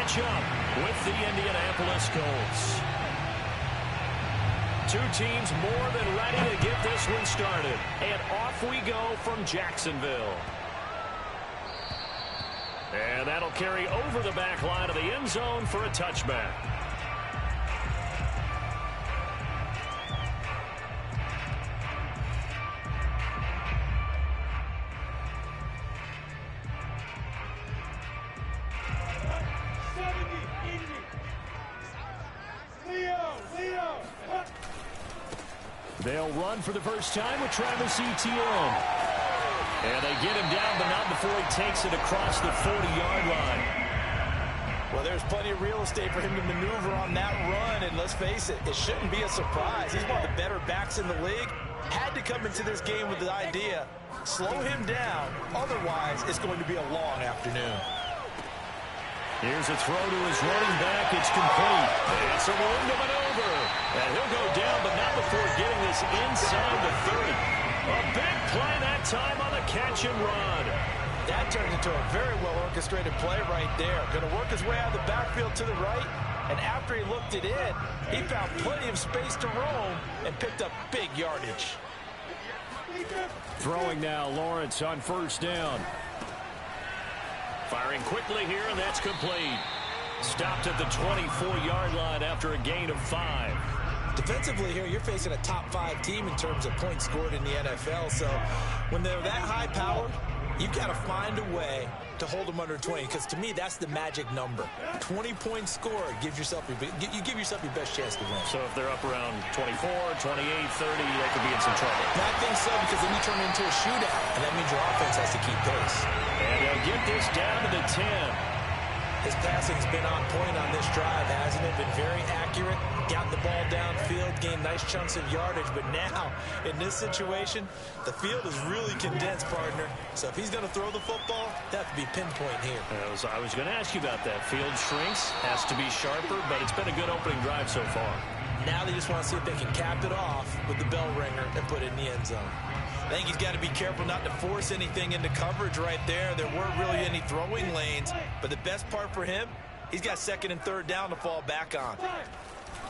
match up with the Indianapolis Colts. Two teams more than ready to get this one started. And off we go from Jacksonville. And that'll carry over the back line of the end zone for a touchback. They'll run for the first time with Travis Etienne. And they get him down, but not before he takes it across the 40-yard line. Well, there's plenty of real estate for him to maneuver on that run, and let's face it, it shouldn't be a surprise. He's one of the better backs in the league. Had to come into this game with the idea, slow him down, otherwise it's going to be a long afternoon. Here's a throw to his running back. It's complete. It's a room to maneuver. And he'll go down, but not before getting this inside the 30. A big play that time on the catch and run. That turned into a very well-orchestrated play right there. Going to work his way out of the backfield to the right. And after he looked it in, he found plenty of space to roam and picked up big yardage. Throwing now, Lawrence on first down. Firing quickly here, and that's complete. Stopped at the 24-yard line after a gain of 5. Defensively here, you're facing a top-5 team in terms of points scored in the NFL. So when they're that high-powered, you've got to find a way to hold them under 20, because to me, that's the magic number. 20 points scored gives yourself you give yourself your best chance to win. So if they're up around 24, 28, 30, they could be in some trouble. I think so, because then you turn it into a shootout, and that means your offense has to keep pace. And they'll get this down to the 10. His passing's been on point on this drive, hasn't it? Been very accurate, got the ball downfield, gained nice chunks of yardage, but now, in this situation, the field is really condensed, partner. So if he's going to throw the football, that have to be pinpoint here. I was going to ask you about that. Field shrinks, has to be sharper, but it's been a good opening drive so far. Now they just want to see if they can cap it off with the bell ringer and put it in the end zone. I think he's got to be careful not to force anything into coverage right there. There weren't really any throwing lanes, but the best part for him, he's got second and third down to fall back on.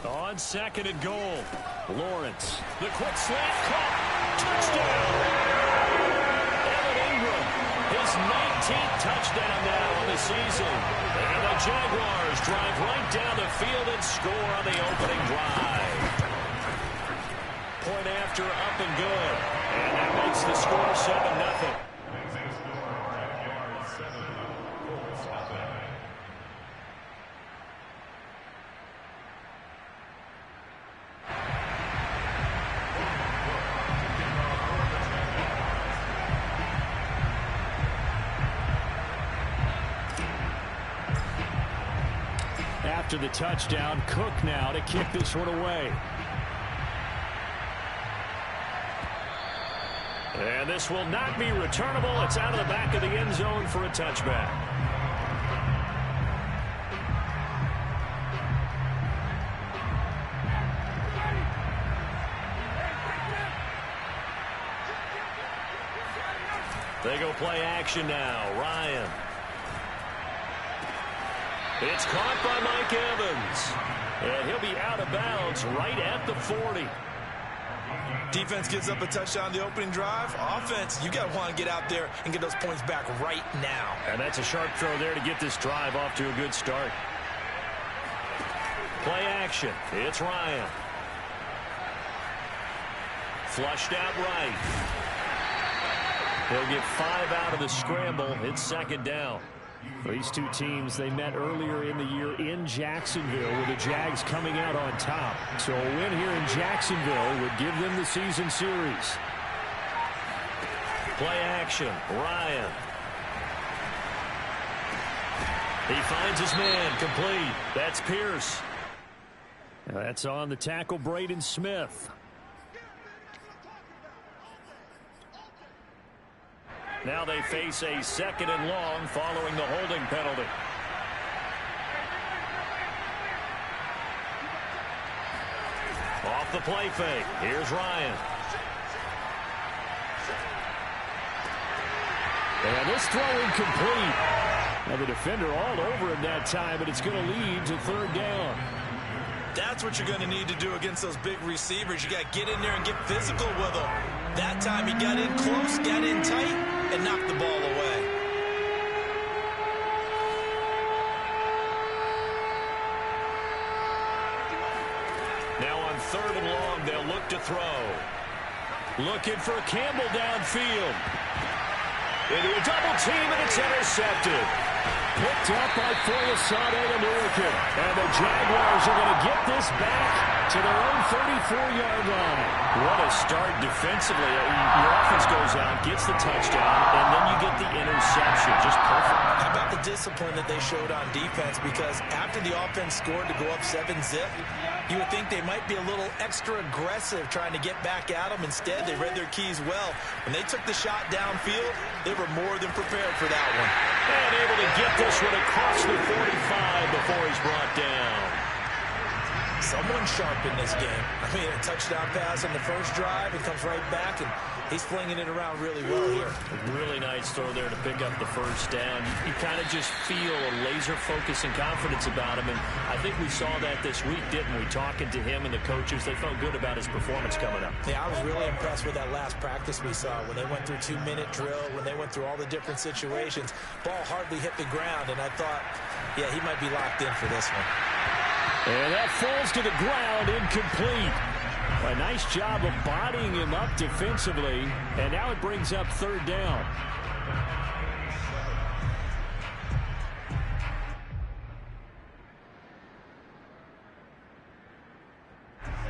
On second and goal, Lawrence. The quick slant caught. Touchdown. Evan Ingram, his 19th touchdown now on the season. And the Jaguars drive right down the field and score on the opening drive. Point after, up and good. And that makes the score 7-0. After the touchdown, Cook now to kick this one away. And this will not be returnable. It's out of the back of the end zone for a touchback. They go play action now. Ryan. It's caught by Mike Evans. And he'll be out of bounds right at the 40. Defense gives up a touchdown on the opening drive. Offense, you got to want to get out there and get those points back right now. And that's a sharp throw there to get this drive off to a good start. Play action. It's Ryan. Flushed out right. He'll get 5 out of the scramble. It's second down. These two teams, they met earlier in the year in Jacksonville with the Jags coming out on top. So a win here in Jacksonville would give them the season series. Play action. Ryan. He finds his man. Complete. That's Pierce. That's on the tackle, Braden Smith. Now they face a second and long following the holding penalty. Off the play fake. Here's Ryan. And this throw incomplete. Now the defender all over him that time, but it's going to lead to third down. That's what you're going to need to do against those big receivers. You got to get in there and get physical with them. That time he got in close, got in tight, and knocked the ball away. Now on third and long, they'll look to throw. Looking for Campbell downfield. Into a double team, and it's intercepted. Picked up by Foyesade and Lurican. And the Jaguars are going to get this back to their own 34-yard line. What a start defensively. Your offense goes out, gets the touchdown, and then you get the interception. Just perfect. How about the discipline that they showed on defense? Because after the offense scored to go up 7-zip, you would think they might be a little extra aggressive trying to get back at them. Instead, they read their keys well. When they took the shot downfield, they were more than prepared for that one. And able to get this one across the 45 before he's brought down. Someone sharp in this game. I mean, a touchdown pass on the first drive. It comes right back, and he's flinging it around really well here. A really nice throw there to pick up the first down. You kind of just feel a laser focus and confidence about him, and I think we saw that this week, didn't we? Talking to him and the coaches, they felt good about his performance coming up. Yeah, I was really impressed with that last practice we saw when they went through 2-minute drill, when they went through all the different situations. Ball hardly hit the ground, and I thought, yeah, he might be locked in for this one. And that falls to the ground, incomplete. A nice job of bodying him up defensively, and now it brings up third down.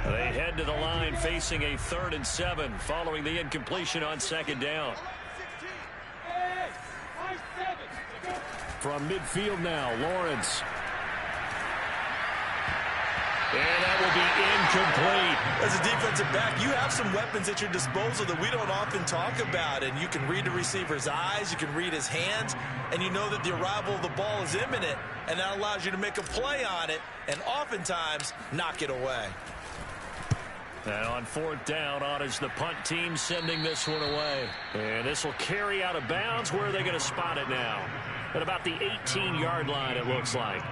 They head to the line facing a 3rd and 7 following the incompletion on second down. From midfield now, Lawrence. And that will be incomplete. As a defensive back, you have some weapons at your disposal that we don't often talk about. And you can read the receiver's eyes, you can read his hands, and you know that the arrival of the ball is imminent. And that allows you to make a play on it and oftentimes knock it away. And on 4th down, on is the punt team sending this one away. And this will carry out of bounds. Where are they going to spot it now? At about the 18-yard line, it looks like.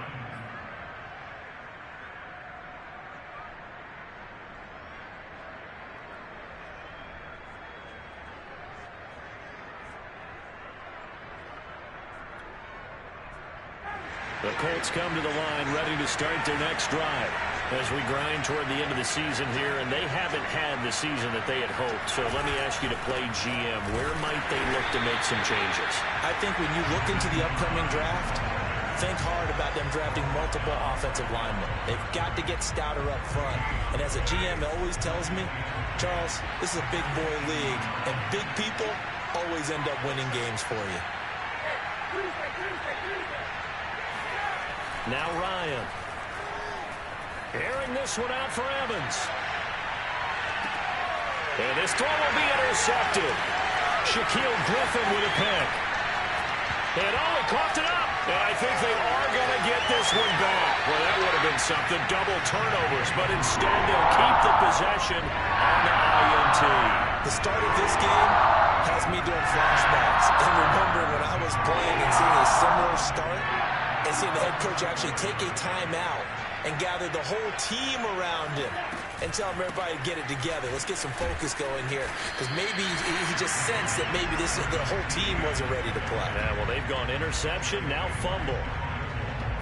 The Colts come to the line ready to start their next drive as we grind toward the end of the season here, and they haven't had the season that they had hoped. So let me ask you to play GM. Where might they look to make some changes? I think when you look into the upcoming draft, think hard about them drafting multiple offensive linemen. They've got to get stouter up front. And as a GM always tells me, Charles, this is a big boy league, and big people always end up winning games for you. Now Ryan. Airing this one out for Evans. And this throw will be intercepted. Shaquille Griffin with a pick. And he coughed it up. And I think they are going to get this one back. Well, that would have been something. Double turnovers. But instead, they'll keep the possession on the INT. The start of this game has me doing flashbacks. And remembering when I was playing and seeing a similar start, and seeing the head coach actually take a timeout and gather the whole team around him and tell everybody to get it together. Let's get some focus going here, because maybe he just sensed that maybe the whole team wasn't ready to play. Yeah, well, they've gone interception, now fumble.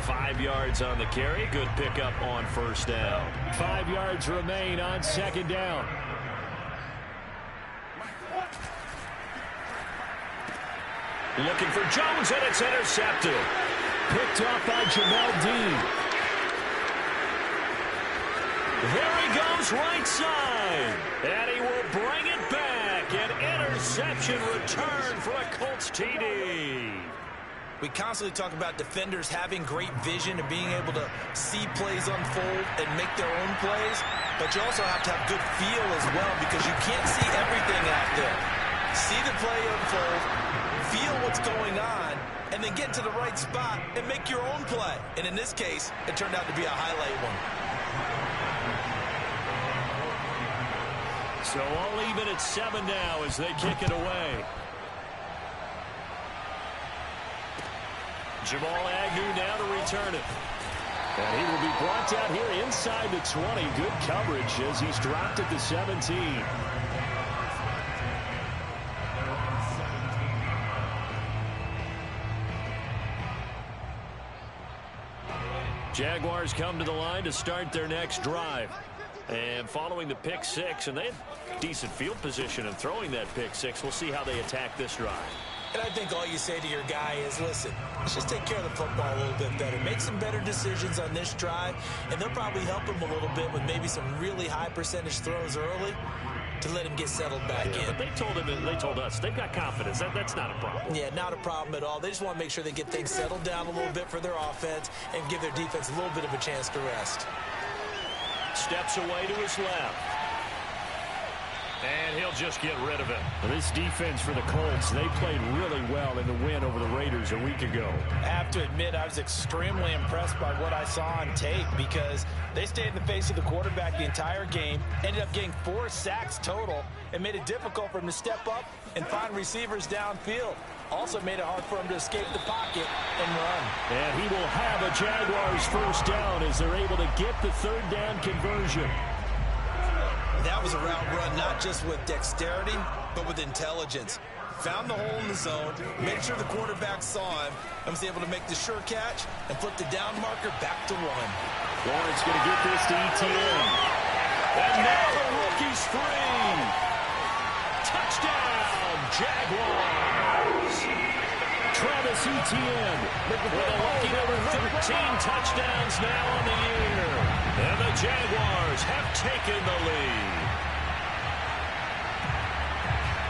5 yards on the carry. Good pickup on first down. 5 yards remain on second down. Looking for Jones, and it's intercepted. Picked up by Jamel Dean. There he goes, right side. And he will bring it back. An interception return for a Colts TD. We constantly talk about defenders having great vision and being able to see plays unfold and make their own plays. But you also have to have good feel as well, because you can't see everything out there. See the play unfold, feel what's going on, and then get to the right spot and make your own play. And in this case, it turned out to be a highlight one. So all even at 7 now as they kick it away. Jamal Agnew now to return it. And he will be brought down here inside the 20. Good coverage as he's dropped at the 17. Jaguars come to the line to start their next drive. And following the pick six, and they had decent field position in throwing that pick six. We'll see how they attack this drive. And I think all you say to your guy is, listen, let's just take care of the football a little bit better. Make some better decisions on this drive, and they'll probably help him a little bit with maybe some really high percentage throws early to let him get settled back in. But they told us they've got confidence. That's not a problem. Yeah, not a problem at all. They just want to make sure they get things settled down a little bit for their offense and give their defense a little bit of a chance to rest. Steps away to his left. And he'll just get rid of it. This defense for the Colts, they played really well in the win over the Raiders a week ago. I have to admit, I was extremely impressed by what I saw on tape because they stayed in the face of the quarterback the entire game, ended up getting 4 sacks total, and made it difficult for him to step up and find receivers downfield. Also made it hard for him to escape the pocket and run. And he will have a Jaguars first down as they're able to get the third down conversion. That was a route run not just with dexterity, but with intelligence. Found the hole in the zone, made sure the quarterback saw him, and was able to make the sure catch and flip the down marker back to 1. Lawrence going to get this to Etienne. And now the rookie's free. Touchdown, Jaguars. Travis Etienne with a lucky number 13 touchdowns now on the year. And the Jaguars have taken the lead.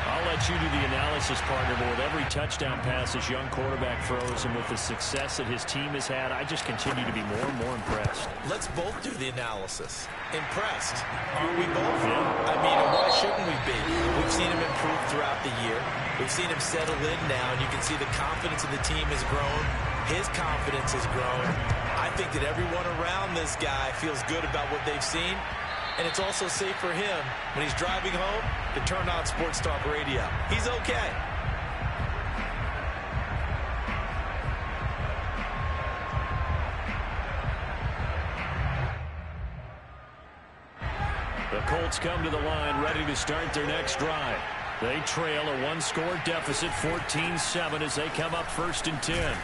I'll let you do the analysis, partner, but with every touchdown pass this young quarterback throws and with the success that his team has had, I just continue to be more and more impressed. Let's both do the analysis. Impressed. Aren't we both? Yeah. I mean, why shouldn't we be? We've seen him improve throughout the year. We've seen him settle in now, and you can see the confidence of the team has grown. His confidence has grown. I think that everyone around this guy feels good about what they've seen. And it's also safe for him when he's driving home to turn on Sports Talk Radio. He's okay. The Colts come to the line ready to start their next drive. They trail a one-score deficit, 14-7, as they come up 1st and 10.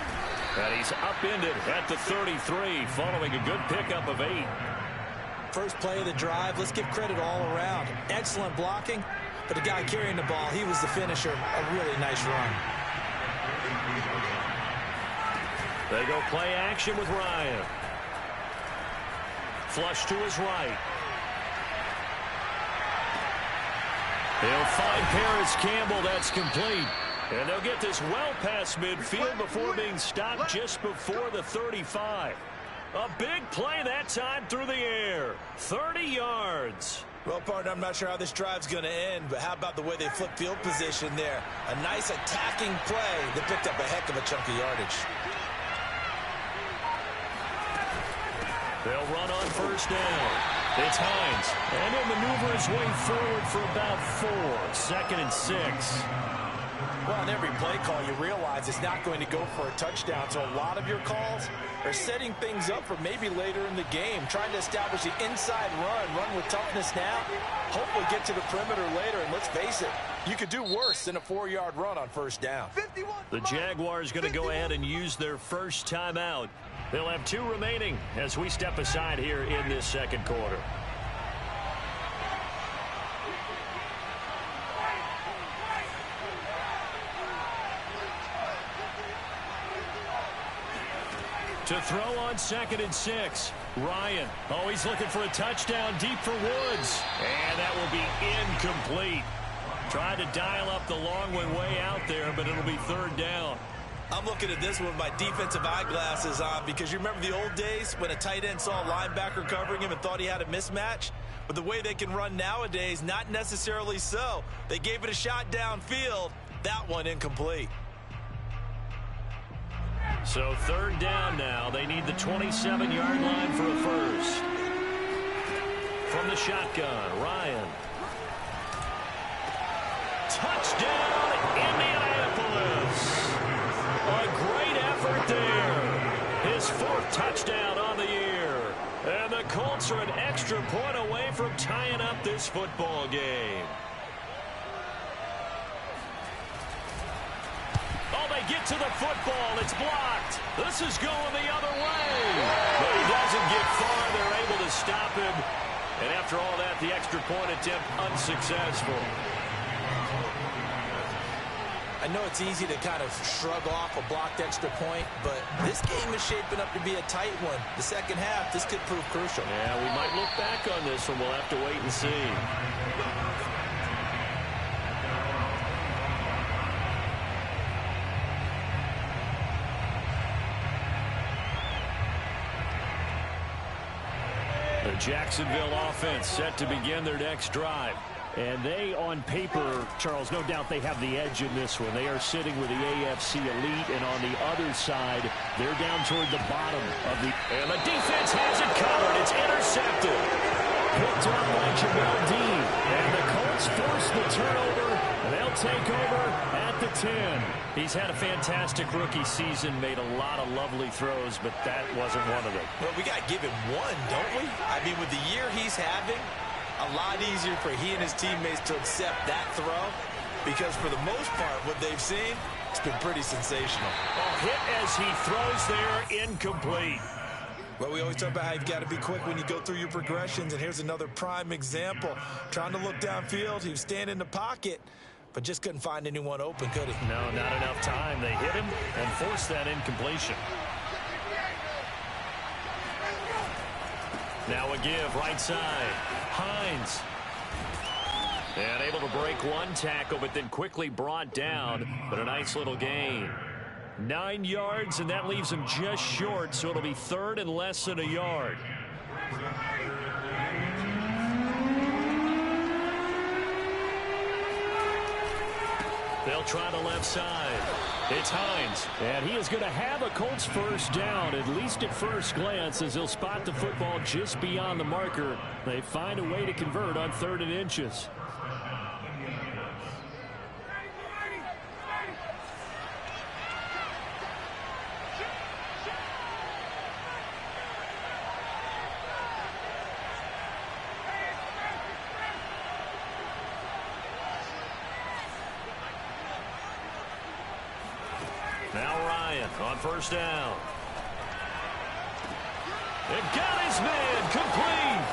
And he's upended at the 33 following a good pickup of 8. First play of the drive, let's give credit all around. Excellent blocking, but the guy carrying the ball, he was the finisher. A really nice run. They go play action with Ryan. Flush to his right. He'll find Paris Campbell. That's complete. And they'll get this well past midfield before being stopped just before the 35. A big play that time through the air. 30 yards. Well, partner, I'm not sure how this drive's going to end, but how about the way they flip field position there? A nice attacking play that picked up a heck of a chunk of yardage. They'll run on first down. It's Hines. And he'll maneuver his way forward for about 4. 2nd and 6. Well, on every play call, you realize it's not going to go for a touchdown. So a lot of your calls are setting things up for maybe later in the game, trying to establish the inside run with toughness now, hopefully get to the perimeter later. And let's face it, you could do worse than a 4-yard run on first down. The Jaguars going to go ahead and use their first timeout. They'll have 2 remaining as we step aside here in this second quarter. To throw on 2nd and 6. Ryan. Oh, he's looking for a touchdown deep for Woods. And that will be incomplete. Tried to dial up the long one way out there, but it'll be 3rd down. I'm looking at this one with my defensive eyeglasses on because you remember the old days when a tight end saw a linebacker covering him and thought he had a mismatch? But the way they can run nowadays, not necessarily so. They gave it a shot downfield. That one incomplete. So 3rd down now. They need the 27-yard line for a first. From the shotgun, Ryan. Touchdown, Indianapolis. A great effort there touchdown on the year. And the Colts are an extra point away from tying up this football game. Oh, they get to the football. It's blocked. This is going the other way. But he doesn't get far. They're able to stop him. And after all that, the extra point attempt unsuccessful. I know it's easy to kind of shrug off a blocked extra point, but this game is shaping up to be a tight one. The second half, this could prove crucial. Yeah, we might look back on this one. We'll have to wait and see. The Jacksonville offense set to begin their next drive. And they, on paper, Charles, no doubt they have the edge in this one. They are sitting with the AFC elite, and on the other side, they're down toward the bottom of the... And the defense has it covered. It's intercepted. Picked up by Jamel Dean. And the Colts force the turnover. They'll take over at the 10. He's had a fantastic rookie season, made a lot of lovely throws, but that wasn't one of them. Well, we got to give him one, don't we? I mean, with the year he's having, a lot easier for he and his teammates to accept that throw, because for the most part, what they've seen, it's been pretty sensational. Hit as he throws there, incomplete. Well, we always talk about how you've got to be quick when you go through your progressions, and here's another prime example. Trying to look downfield, he was standing in the pocket, but just couldn't find anyone open, could he? No, not enough time. They hit him and forced that incompletion. Now a give, right side. Hines. And able to break one tackle, but then quickly brought down. But a nice little gain. 9 yards, and that leaves him just short, so it'll be third and less than a yard. They'll try the left side. It's Hines. And he is going to have a Colts first down, at least at first glance, as he'll spot the football just beyond the marker. They find a way to convert on 3rd and inches. Now Ryan on first down. They've got his man complete.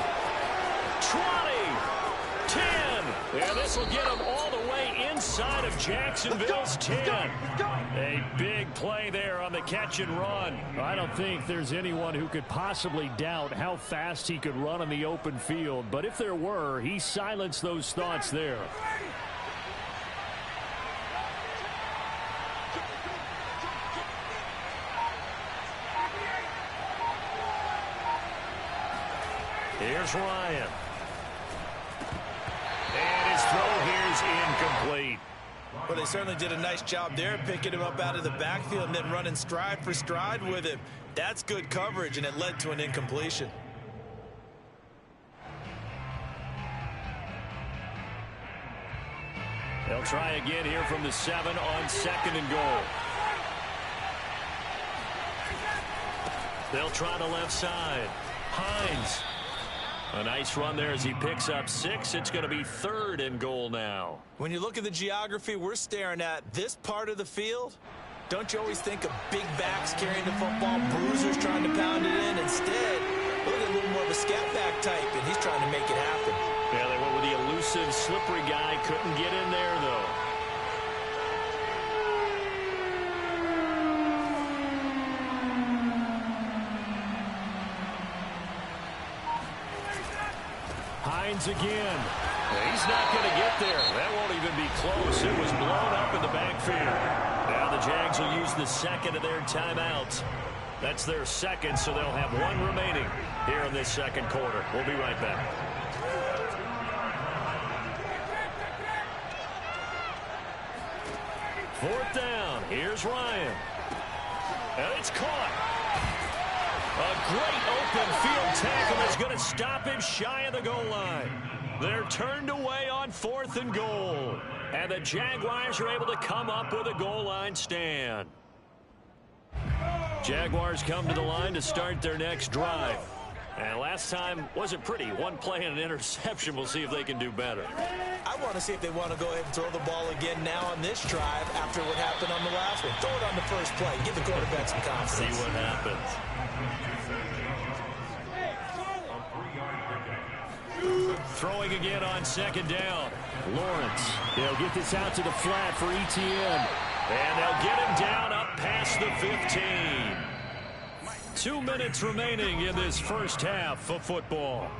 20, 10. And this will get him all the way inside of Jacksonville's 10. A big play there on the catch and run. I don't think there's anyone who could possibly doubt how fast he could run in the open field. But if there were, he silenced those thoughts there. Here's Ryan. And his throw here is incomplete. Well, they certainly did a nice job there, picking him up out of the backfield and then running stride for stride with him. That's good coverage, and it led to an incompletion. They'll try again here from the 7 on 2nd and goal. They'll try the left side. Hines. A nice run there as he picks up 6. It's going to be 3rd and goal now. When you look at the geography we're staring at, this part of the field, don't you always think of big backs carrying the football, bruisers trying to pound it in? Instead, look at a little more of a scat back type, and he's trying to make it happen. Yeah, they went with the elusive, slippery guy. Couldn't get in there, though. Hines again. He's not going to get there. That won't even be close. It was blown up in the backfield. Now the Jags will use the second of their timeouts. That's their second, so they'll have one remaining here in this second quarter. We'll be right back. Fourth down. Here's Ryan. And it's caught. A great open field tackle is going to stop him shy of the goal line. They're turned away on 4th and goal. And the Jaguars are able to come up with a goal line stand. Jaguars come to the line to start their next drive. And last time wasn't pretty. One play and an interception. We'll see if they can do better. I want to see if they want to go ahead and throw the ball again now on this drive after what happened on the last one. Throw it on the first play. Give the quarterback some confidence. See what happens. Throwing again on second down. Lawrence. He'll get this out to the flat for Etienne. And they'll get him down up past the 15. 2 minutes remaining in this first half of football.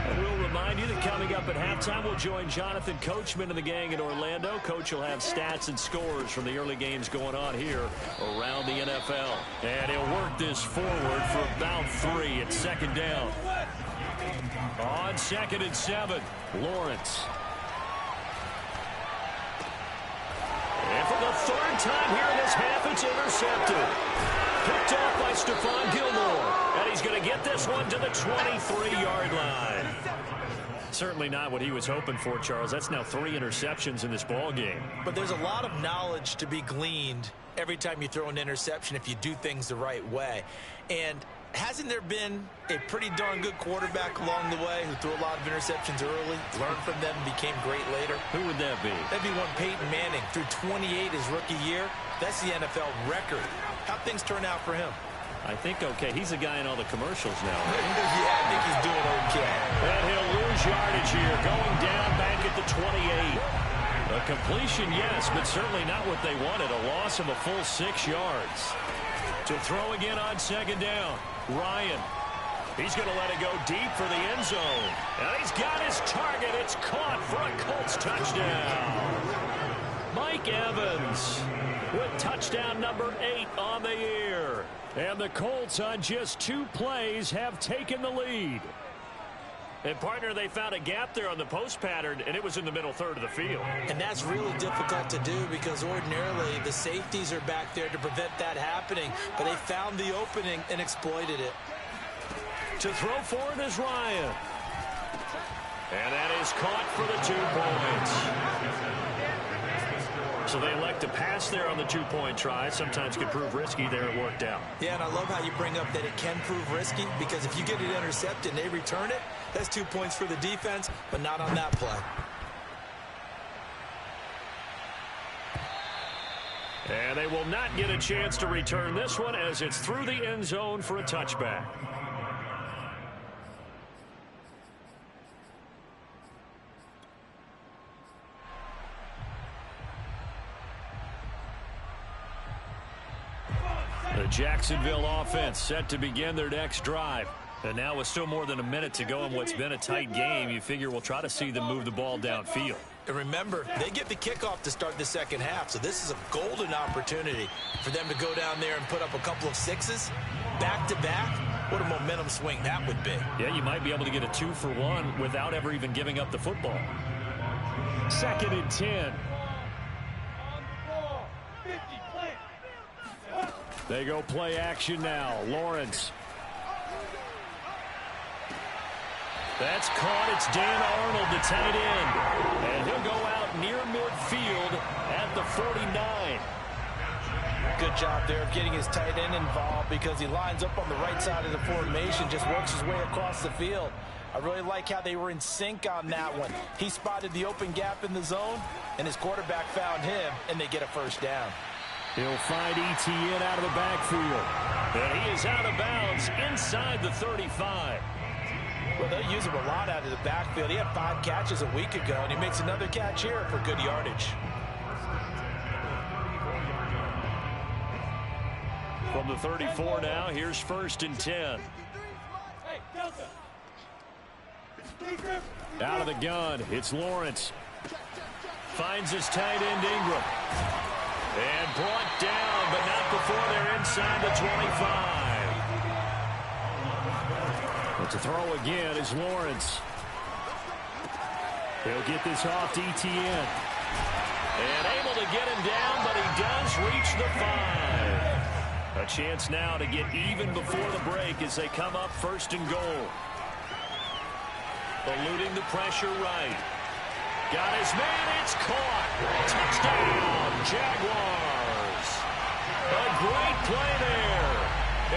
And we'll remind you that coming up at halftime, we'll join Jonathan Coachman and the gang in Orlando. Coach will have stats and scores from the early games going on here around the NFL. And he'll work this forward for about 3 at second down. On 2nd and 7, Lawrence. And for the 3rd time here in this half, it's intercepted. Picked off by Stephon Gilmore. And he's going to get this one to the 23-yard line. Certainly not what he was hoping for, Charles. That's now 3 interceptions in this ball game. But there's a lot of knowledge to be gleaned every time you throw an interception if you do things the right way. And hasn't there been a pretty darn good quarterback along the way who threw a lot of interceptions early, learned from them, and became great later? Who would that be? That'd be one Peyton Manning. Threw 28 his rookie year. That's the NFL record. How'd things turn out for him? I think okay. He's a guy in all the commercials now. Yeah, I think he's doing okay. And he'll lose yardage here, going down back at the 28. A completion, yes, but certainly not what they wanted. A loss of a full 6 yards. To throw again on second down, Ryan. He's going to let it go deep for the end zone. And he's got his target. It's caught for a Colts touchdown. Mike Evans with touchdown number 8 on the year. And the Colts on just 2 plays have taken the lead. And, partner, they found a gap there on the post pattern, and it was in the middle third of the field. And that's really difficult to do because ordinarily the safeties are back there to prevent that happening. But they found the opening and exploited it. To throw for it is Ryan. And that is caught for the 2 points. So they elect to pass there on the 2-point try. Sometimes could prove risky. There it worked out. Yeah, and I love how you bring up that it can prove risky because if you get it intercepted and they return it, that's 2 points for the defense, but not on that play. And they will not get a chance to return this one as it's through the end zone for a touchback. The Jacksonville offense set to begin their next drive. And now with still more than a minute to go in what's been a tight game, you figure we'll try to see them move the ball downfield. And remember, they get the kickoff to start the second half, so this is a golden opportunity for them to go down there and put up a couple of 6s back-to-back. What a momentum swing that would be. Yeah, you might be able to get a 2-for-1 without ever even giving up the football. 2nd and 10. They go play action now. Lawrence. That's caught. It's Dan Arnold, the tight end. And he'll go out near midfield at the 49. Good job there of getting his tight end involved because he lines up on the right side of the formation, just works his way across the field. I really like how they were in sync on that one. He spotted the open gap in the zone, and his quarterback found him, and they get a first down. He'll find Etienne out of the backfield. And he is out of bounds inside the 35. Well, they'll use him a lot out of the backfield. He had 5 catches a week ago, and he makes another catch here for good yardage. From the 34 now, here's 1st and 10. Out of the gun, it's Lawrence. Finds his tight end Ingram. And brought down, but not before they're inside the 25. But to throw again is Lawrence. He'll get this off to Etienne. And able to get him down, but he does reach the 5. A chance now to get even before the break as they come up 1st and goal. Eluding the pressure right. Got his man. It's caught. Touchdown, Jaguars. A great play there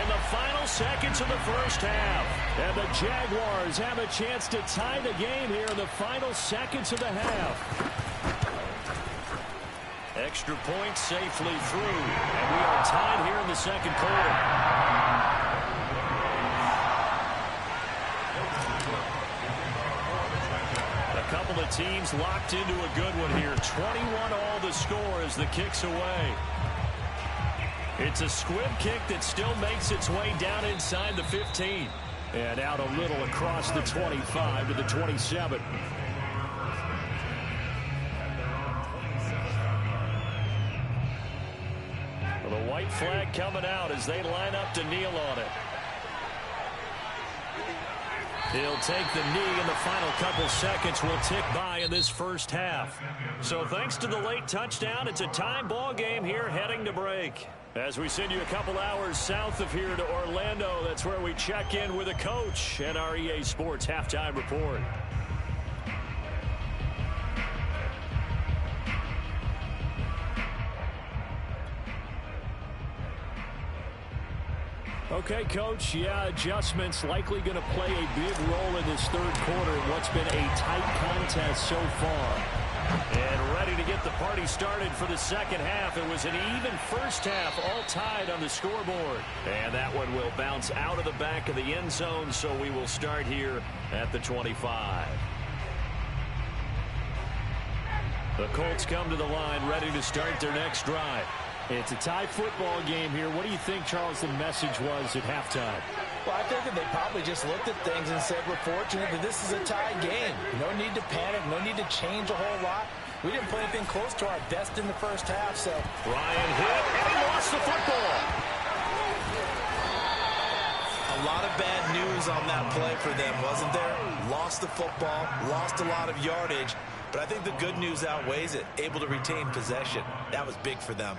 in the final seconds of the first half. And the Jaguars have a chance to tie the game here in the final seconds of the half. Extra point safely through. And we are tied here in the second quarter. A couple of teams locked into a good one here. 21 all the score as the kick's away. It's a squib kick that still makes its way down inside the 15. And out a little across the 25 to the 27. The white flag coming out as they line up to kneel on it. He'll take the knee, and the final couple seconds will tick by in this first half. So thanks to the late touchdown, it's a time ball game here heading to break. As we send you a couple hours south of here to Orlando, that's where we check in with a coach and our EA Sports halftime report. Okay, Coach, yeah, adjustments likely going to play a big role in this third quarter in what's been a tight contest so far. And ready to get the party started for the second half. It was an even first half, all tied on the scoreboard. And that one will bounce out of the back of the end zone, so we will start here at the 25. The Colts come to the line, ready to start their next drive. It's a tie football game here. What do you think, Charles, the message was at halftime? Well, I think that they probably just looked at things and said, we're fortunate that this is a tie game. No need to panic, no need to change a whole lot. We didn't play anything close to our best in the first half, so. Ryan hit, and he lost the football. A lot of bad news on that play for them, wasn't there? Lost the football, lost a lot of yardage, but I think the good news outweighs it. Able to retain possession. That was big for them.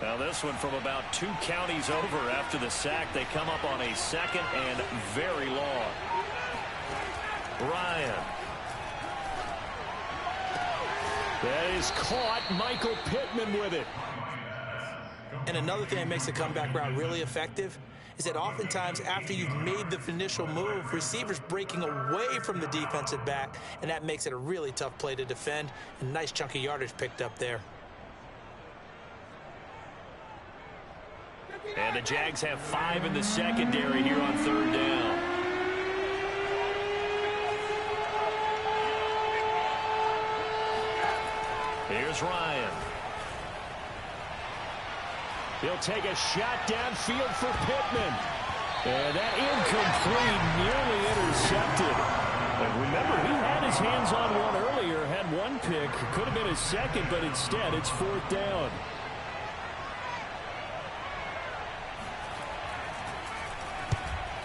Now this one from about 2 counties over after the sack. They come up on a second and very long. Ryan. That is caught. Michael Pittman with it. And another thing that makes the comeback route really effective is that oftentimes after you've made the initial move, receivers breaking away from the defensive back, and that makes it a really tough play to defend. A nice chunk of yardage picked up there. And the Jags have 5 in the secondary here on third down. Here's Ryan. He'll take a shot downfield for Pittman. And that incomplete, nearly intercepted. And remember, he had his hands on one earlier, had one pick. Could have been his second, but instead it's fourth down.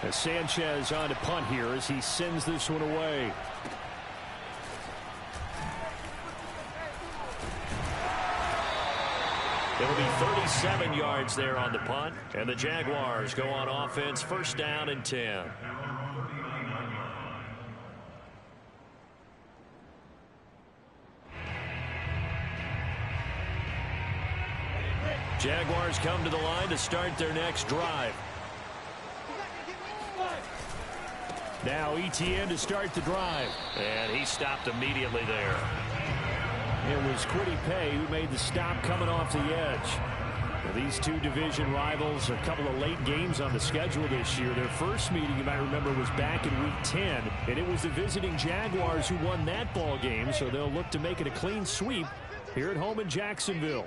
As Sanchez on to punt here as he sends this one away. It'll be 37 yards there on the punt. And the Jaguars go on offense, first down and 10. Jaguars come to the line to start their next drive. Now Etienne to start the drive. And he stopped immediately there. It was Kwity Paye who made the stop coming off the edge. Now, these two division rivals, a couple of late games on the schedule this year. Their first meeting, you might remember, was back in Week 10. And it was the visiting Jaguars who won that ball game. So they'll look to make it a clean sweep here at home in Jacksonville.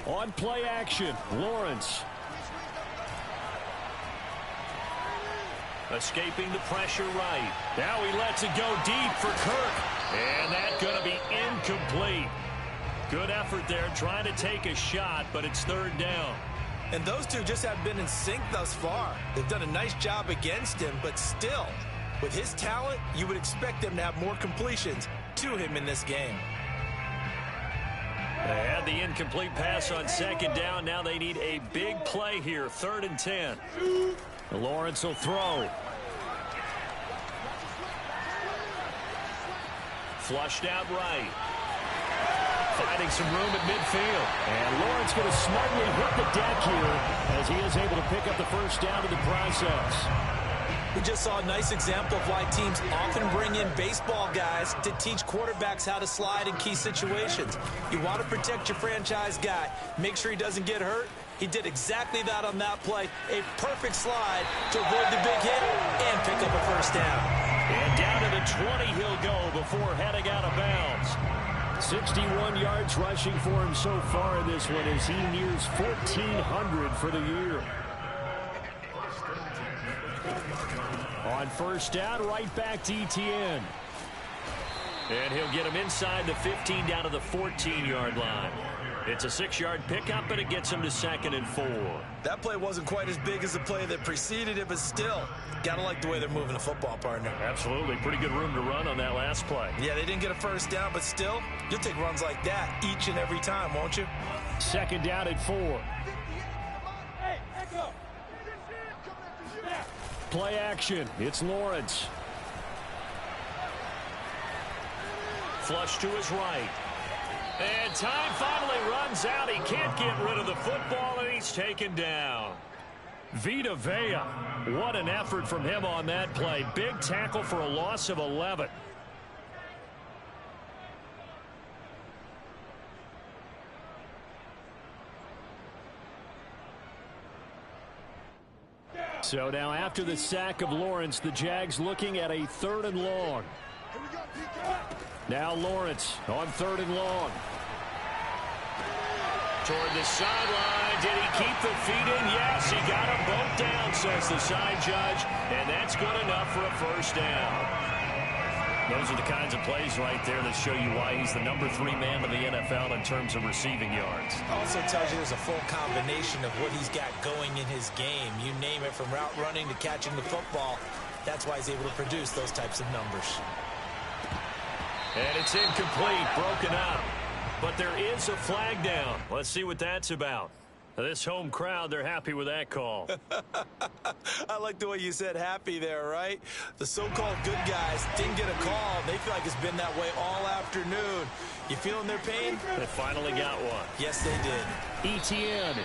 On play action, Lawrence. Escaping the pressure right. Now he lets it go deep for Kirk. And that's going to be incomplete. Good effort there trying to take a shot, but it's third down. And those two just have been in sync thus far. They've done a nice job against him, but still, with his talent, you would expect them to have more completions to him in this game. They had the incomplete pass on second down. Now they need a big play here. 3rd and 10. Lawrence will throw. Flushed out right. Finding some room at midfield. And Lawrence going to smartly hit the deck here as he is able to pick up the first down in the process. We just saw a nice example of why teams often bring in baseball guys to teach quarterbacks how to slide in key situations. You want to protect your franchise guy. Make sure he doesn't get hurt. He did exactly that on that play. A perfect slide to avoid the big hit and pick up a first down. And down to the 20 he'll go before heading out of bounds. 61 yards rushing for him so far in this one as he nears 1,400 for the year. On first down, right back to ETN. And he'll get him inside the 15 down to the 14-yard line. It's a 6-yard pickup, and it gets him to 2nd and 4. That play wasn't quite as big as the play that preceded it, but still, got to like the way they're moving the football, partner. Absolutely. Pretty good room to run on that last play. Yeah, they didn't get a first down, but still, you'll take runs like that each and every time, won't you? 2nd down at 4. Play action. It's Lawrence. Flush to his right. And time finally runs out. He can't get rid of the football, and he's taken down. Vita Vea. What an effort from him on that play. Big tackle for a loss of 11. So now after the sack of Lawrence, the Jags looking at a 3rd and long. Now Lawrence on 3rd and long. Toward the sideline. Did he keep the feet in? Yes, he got them both down, says the side judge. And that's good enough for a first down. Those are the kinds of plays right there that show you why he's the number 3 man in the NFL in terms of receiving yards. Also tells you there's a full combination of what he's got going in his game. You name it, from route running to catching the football. That's why he's able to produce those types of numbers. And it's incomplete, broken up. But there is a flag down. Let's see what that's about. This home crowd, they're happy with that call. I like the way you said happy there, right? The so-called good guys didn't get a call. They feel like it's been that way all afternoon. You feeling their pain? They finally got one. Yes, they did. ETN.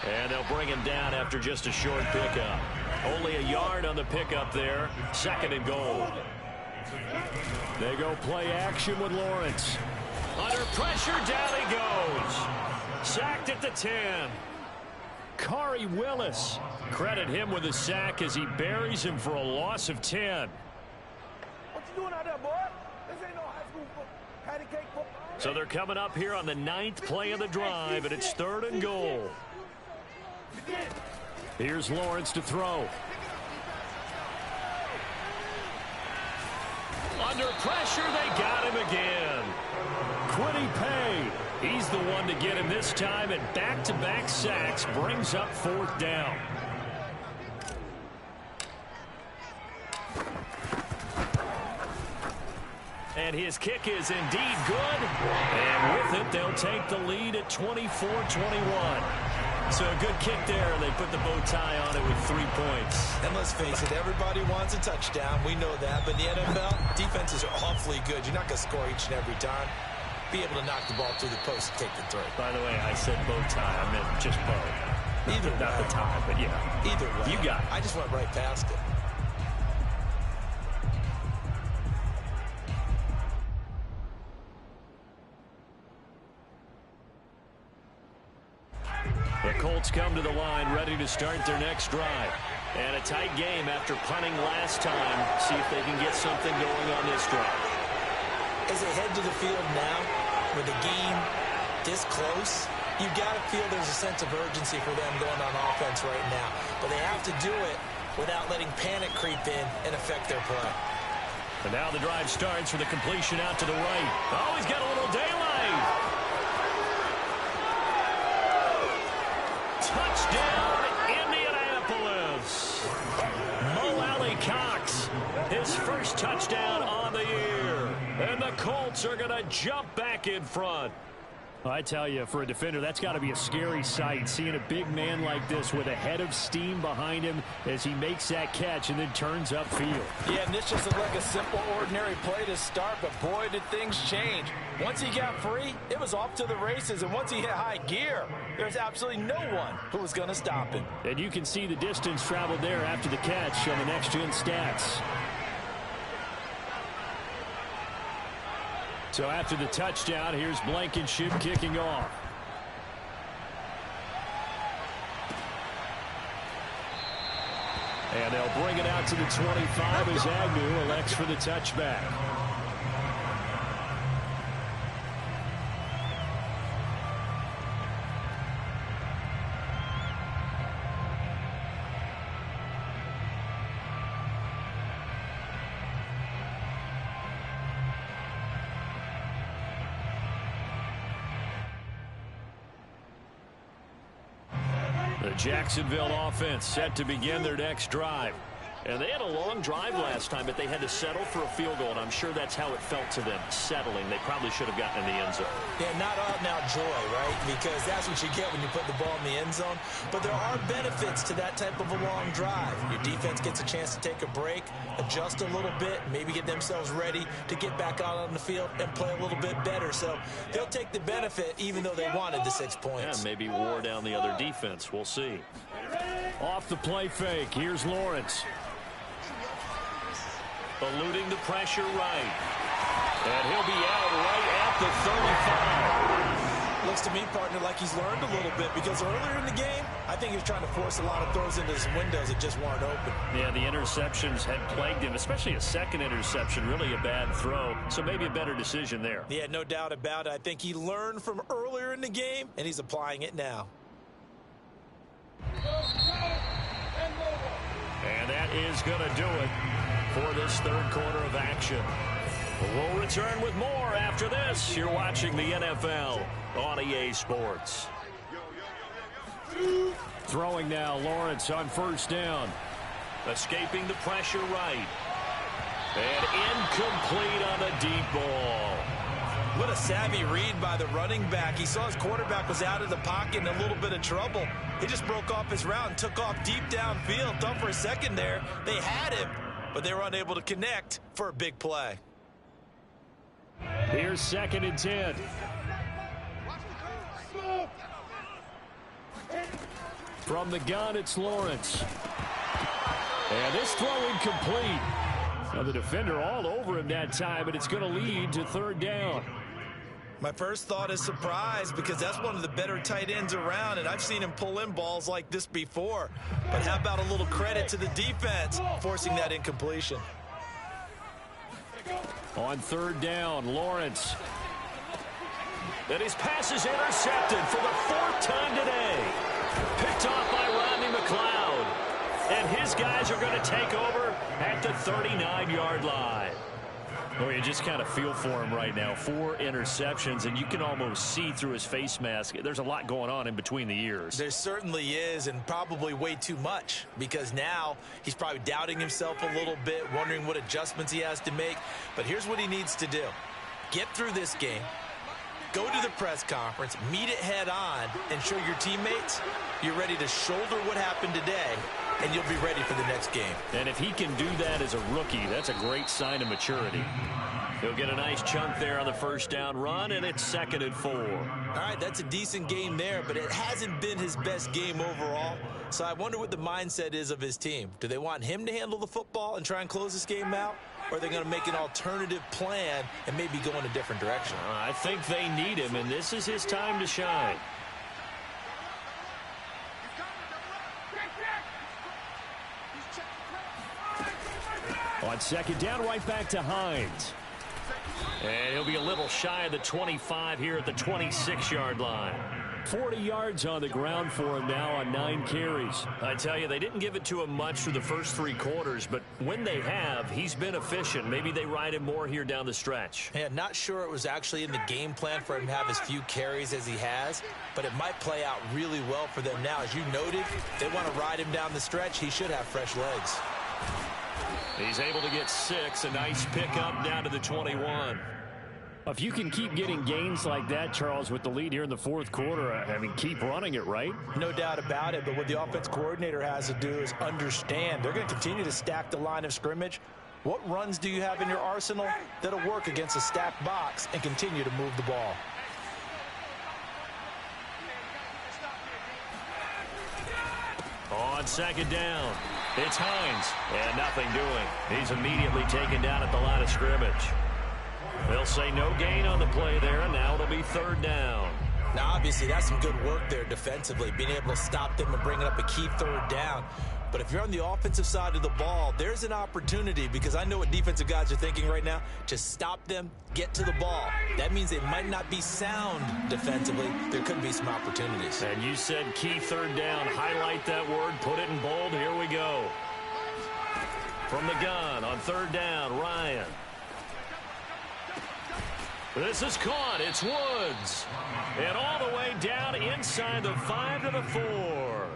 And they'll bring him down after just a short pickup. Only a yard on the pickup there. 2nd and goal. They go play action with Lawrence. Under pressure, down he goes. Sacked at the 10. Kari Willis. Credit him with a sack as he buries him for a loss of 10. What you doing out there, boy? This ain't no high school patty cake football. So they're coming up here on the 9th play of the drive, and it's 3rd and goal. Here's Lawrence to throw. Under pressure, they got him again. Quiddy Pay. He's the one to get him this time, and back-to-back sacks brings up 4th down. And his kick is indeed good. And with it, they'll take the lead at 24-21. So a good kick there, and they put the bow tie on it with 3 points. And let's face it, everybody wants a touchdown. We know that. But in the NFL, defenses are awfully good. You're not going to score each and every time. Be able to knock the ball through the post and take the throw. By the way, I said bow tie. I meant just bow. Either way. Not the tie, but yeah. Either way. You got it. I just went right past it. The Colts come to the line ready to start their next drive. And a tight game after punting last time. See if they can get something going on this drive. As they head to the field now, with the game this close, you've got to feel there's a sense of urgency for them going on offense right now. But they have to do it without letting panic creep in and affect their play. And now the drive starts with a completion out to the right. Oh, he's got a little daylight. Touchdown, Indianapolis. Mo Alley Cox, his first touchdown on the year. And the Colts are going to jump back in front. I tell you, for a defender, that's got to be a scary sight, seeing a big man like this with a head of steam behind him as he makes that catch and then turns upfield. Yeah, and this just looked like a simple, ordinary play to start, but boy, did things change. Once he got free, it was off to the races, and once he hit high gear, there's absolutely no one who was going to stop him. And you can see the distance traveled there after the catch on the next-gen stats. So after the touchdown, here's Blankenship kicking off. And they'll bring it out to the 25 as Agnew elects for the touchback. The Jacksonville offense set to begin their next drive. And they had a long drive last time, but they had to settle for a field goal, and I'm sure that's how it felt to them, settling. They probably should have gotten in the end zone. Yeah, not out now joy, right? Because that's what you get when you put the ball in the end zone. But there are benefits to that type of a long drive. Your defense gets a chance to take a break, adjust a little bit, maybe get themselves ready to get back out on the field and play a little bit better. So they'll take the benefit even though they wanted the 6 points. Yeah, maybe wore down the other defense. We'll see. Off the play fake, here's Lawrence. Eluding the pressure right. And he'll be out right at the 35. Looks to me, partner, like he's learned a little bit because earlier in the game, I think he was trying to force a lot of throws into some windows that just weren't open. Yeah, the interceptions had plagued him, especially a second interception, really a bad throw. So maybe a better decision there. Yeah, no doubt about it. I think he learned from earlier in the game, and he's applying it now. And that is going to do it for this third quarter of action. We'll return with more after this. You're watching the NFL on EA Sports. Throwing now, Lawrence on first down. Escaping the pressure right. And incomplete on a deep ball. What a savvy read by the running back. He saw his quarterback was out of the pocket in a little bit of trouble. He just broke off his route and took off deep downfield. Thought for a second there they had him, but they were unable to connect for a big play. Here's 2nd and 10. From the gun, it's Lawrence. And this throw incomplete. Now the defender all over him that time, but it's going to lead to 3rd down. My first thought is surprise because that's one of the better tight ends around, and I've seen him pull in balls like this before. But how about a little credit to the defense forcing that incompletion? On 3rd down, Lawrence. And his pass is intercepted for the 4th time today. Picked off by Rodney McLeod. And his guys are going to take over at the 39-yard line. Oh, you just kind of feel for him right now. 4 interceptions, and you can almost see through his face mask. There's a lot going on in between the ears. There certainly is, and probably way too much, because now he's probably doubting himself a little bit, wondering what adjustments he has to make. But here's what he needs to do. Get through this game, go to the press conference, meet it head on, and show your teammates you're ready to shoulder what happened today, and you'll be ready for the next game. And if he can do that as a rookie, that's a great sign of maturity. He'll get a nice chunk there on the first down run, and it's 2nd and 4. All right, that's a decent game there, but it hasn't been his best game overall. So I wonder what the mindset is of his team. Do they want him to handle the football and try and close this game out? Or are they going to make an alternative plan and maybe go in a different direction? I think they need him, and this is his time to shine. On 2nd down, right back to Hines. And he'll be a little shy of the 25 here at the 26-yard line. 40 yards on the ground for him now on 9 carries. I tell you, they didn't give it to him much through the first 3 quarters, but when they have, he's been efficient. Maybe they ride him more here down the stretch. Yeah, not sure it was actually in the game plan for him to have as few carries as he has, but it might play out really well for them now. As you noted, they want to ride him down the stretch. He should have fresh legs. He's able to get 6. A nice pickup down to the 21. If you can keep getting gains like that, Charles, with the lead here in the fourth quarter, I mean, keep running it, right? No doubt about it, but what the offense coordinator has to do is understand they're going to continue to stack the line of scrimmage. What runs do you have in your arsenal that'll work against a stacked box and continue to move the ball? On second down, it's Hines, and nothing doing. He's immediately taken down at the line of scrimmage. They'll say no gain on the play there, and now it'll be third down. Now, obviously, that's some good work there defensively, being able to stop them and bringing up a key third down. But if you're on the offensive side of the ball, there's an opportunity, because I know what defensive guys are thinking right now, to stop them, get to the ball. That means they might not be sound defensively. There could be some opportunities. And you said key third down. Highlight that word, put it in bold. Here we go. From the gun on third down, Ryan. This is caught. It's Woods. And all the way down inside the 5 to the 4.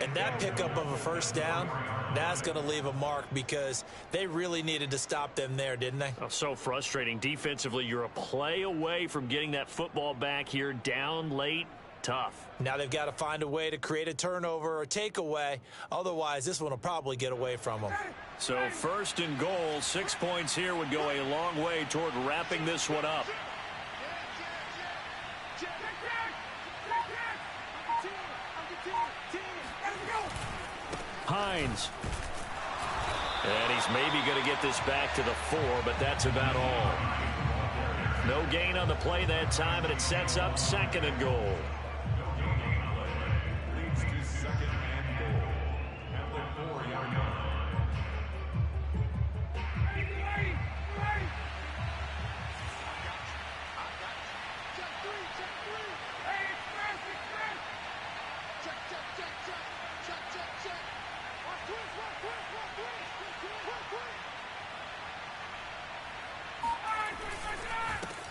And that pickup of a first down, that's going to leave a mark, because they really needed to stop them there, didn't they? Oh, so frustrating. Defensively, you're a play away from getting that football back here, down late. Tough. Now they've got to find a way to create a turnover or takeaway. Otherwise, this one will probably get away from them. So first and goal, 6 points here would go a long way toward wrapping this one up. Hines. And he's maybe going to get this back to the 4, but that's about all. No gain on the play that time, and it sets up second and goal.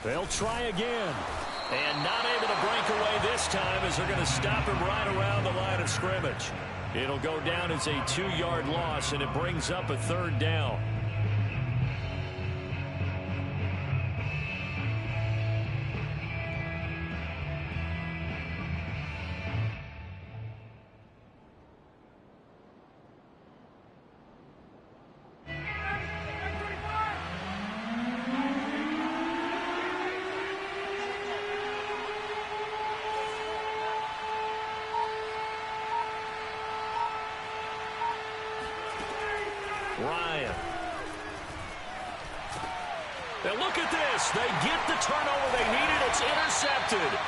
They'll try again. And not able to break away this time, as they're going to stop him right around the line of scrimmage. It'll go down as a 2-yard loss, and it brings up a third down. Ryan. And look at this. They get the turnover they needed. It's intercepted.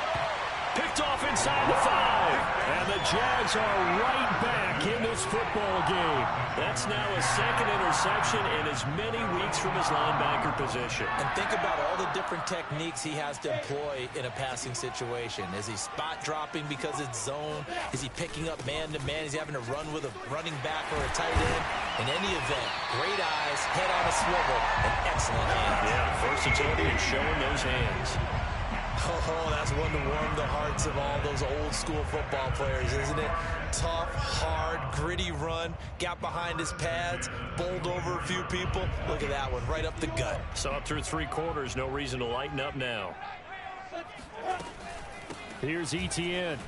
Picked off inside the 5. And the Jags are right back in this football game. That's now a second interception in as many weeks from his linebacker position. And think about all the different techniques he has to employ in a passing situation. Is he spot dropping because it's zone? Is he picking up man-to-man? Is he having to run with a running back or a tight end? In any event, great eyes, head on a swivel, and excellent hands. Yeah, versatility and showing those hands. Oh, that's one to warm the hearts of all those old-school football players, isn't it? Tough, hard, gritty run, got behind his pads, bowled over a few people. Look at that one, right up the gut. Saw it through 3 quarters, no reason to lighten up now. Here's Etienne.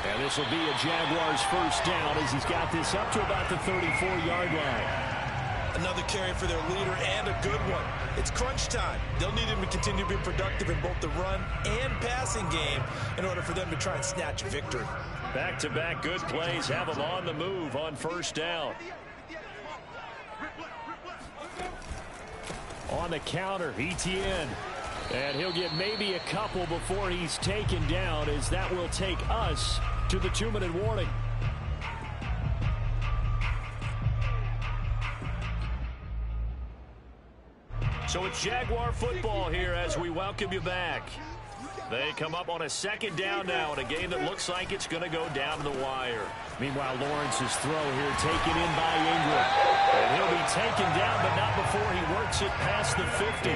And this will be a Jaguars first down, as he's got this up to about the 34-yard line. Another carry for their leader, and a good one. It's crunch time. They'll need him to continue to be productive in both the run and passing game in order for them to try and snatch a victory. Back-to-back good plays have him on the move on first down. On the counter, Etienne. And he'll get maybe a couple before he's taken down, as that will take us to the 2-minute warning. So it's Jaguar football here as we welcome you back. They come up on a second down now in a game that looks like it's going to go down to the wire. Meanwhile, Lawrence's throw here taken in by Ingram. And he'll be taken down, but not before he works it past the 50.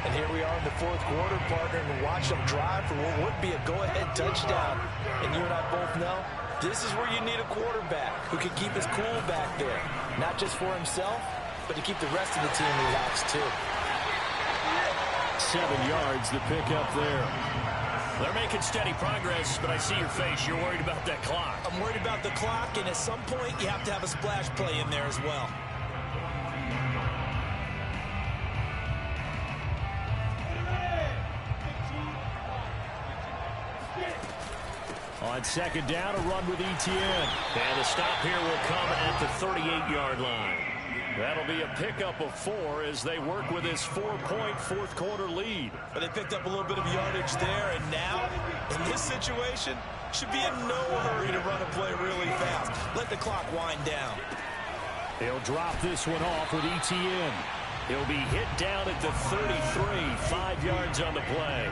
And here we are in the fourth quarter, partner, and watch them drive for what would be a go-ahead touchdown. And you and I both know this is where you need a quarterback who can keep his cool back there. Not just for himself, but to keep the rest of the team relaxed, too. 7 yards, the pickup there. They're making steady progress, but I see your face. You're worried about that clock. I'm worried about the clock, and at some point, you have to have a splash play in there as well. On second down, a run with Etienne. And the stop here will come at the 38-yard line. That'll be a pickup of 4 as they work with this 4-point fourth-quarter lead. But they picked up a little bit of yardage there, and now, in this situation, should be in no hurry to run a play really fast. Let the clock wind down. He'll drop this one off with Etienne. He'll be hit down at the 33, 5 yards on the play.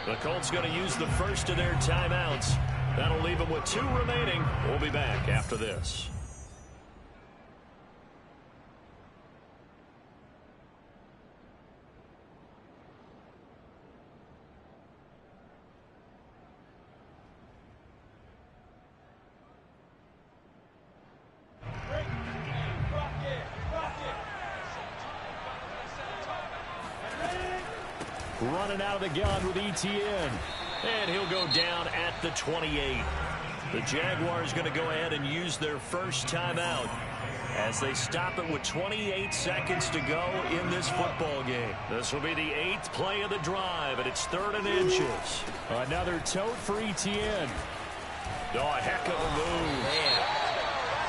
The Colts going to use the first of their timeouts. That'll leave them with 2 remaining. We'll be back after this. Running out of the gun with Etienne. And he'll go down at the 28. The Jaguars going to go ahead and use their first timeout as they stop it with 28 seconds to go in this football game. This will be the 8th play of the drive, and it's 3rd and inches. Another tote for Etienne. Oh, a heck of a move. Man.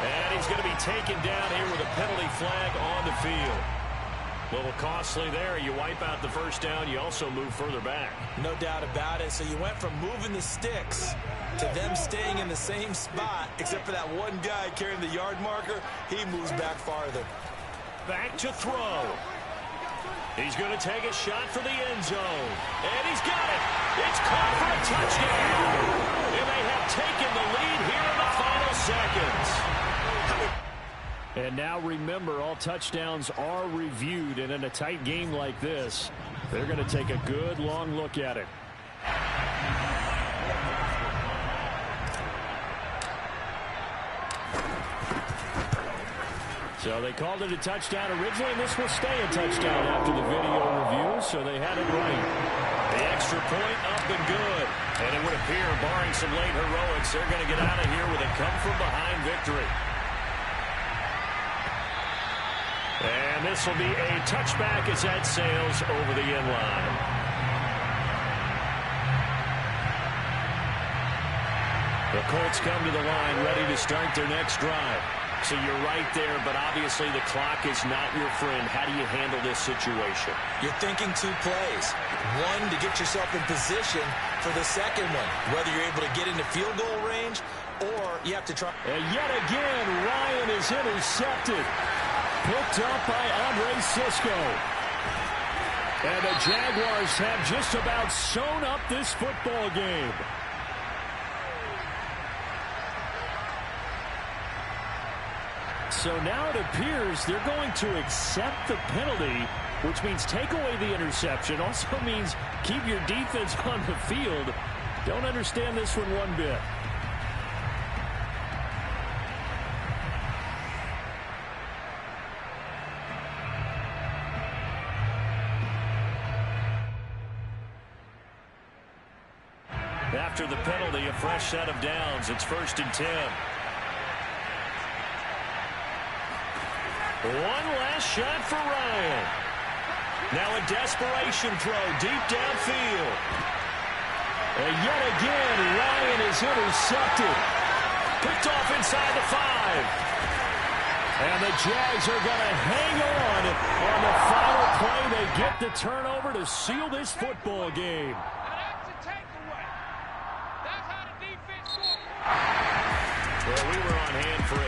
And he's going to be taken down here with a penalty flag on the field. A little costly there. You wipe out the first down. You also move further back. No doubt about it. So you went from moving the sticks to them staying in the same spot, except for that one guy carrying the yard marker. He moves back farther. Back to throw. He's going to take a shot for the end zone. And he's got it. It's caught for a touchdown. And they have taken the lead here in the final seconds. And now remember, all touchdowns are reviewed, and in a tight game like this, they're going to take a good long look at it. So they called it a touchdown originally, and this will stay a touchdown after the video review, so they had it right. The extra point up and good. And it would appear, barring some late heroics, they're going to get out of here with a come-from-behind victory. And this will be a touchback as that sails over the end line. The Colts come to the line ready to start their next drive. So you're right there, but obviously the clock is not your friend. How do you handle this situation? You're thinking 2 plays. One, to get yourself in position for the second one, whether you're able to get into field goal range or you have to try. And yet again, Ryan is intercepted. Picked up by Andre Sisco. And the Jaguars have just about sewn up this football game. So now it appears they're going to accept the penalty, which means take away the interception. Also means keep your defense on the field. Don't understand this one bit. After the penalty, a fresh set of downs. It's 1st and 10. One last shot for Ryan. Now a desperation throw deep downfield. And yet again, Ryan is intercepted. Picked off inside the 5. And the Jags are going to hang on the final play. They get the turnover to seal this football game. Well, we were on hand for a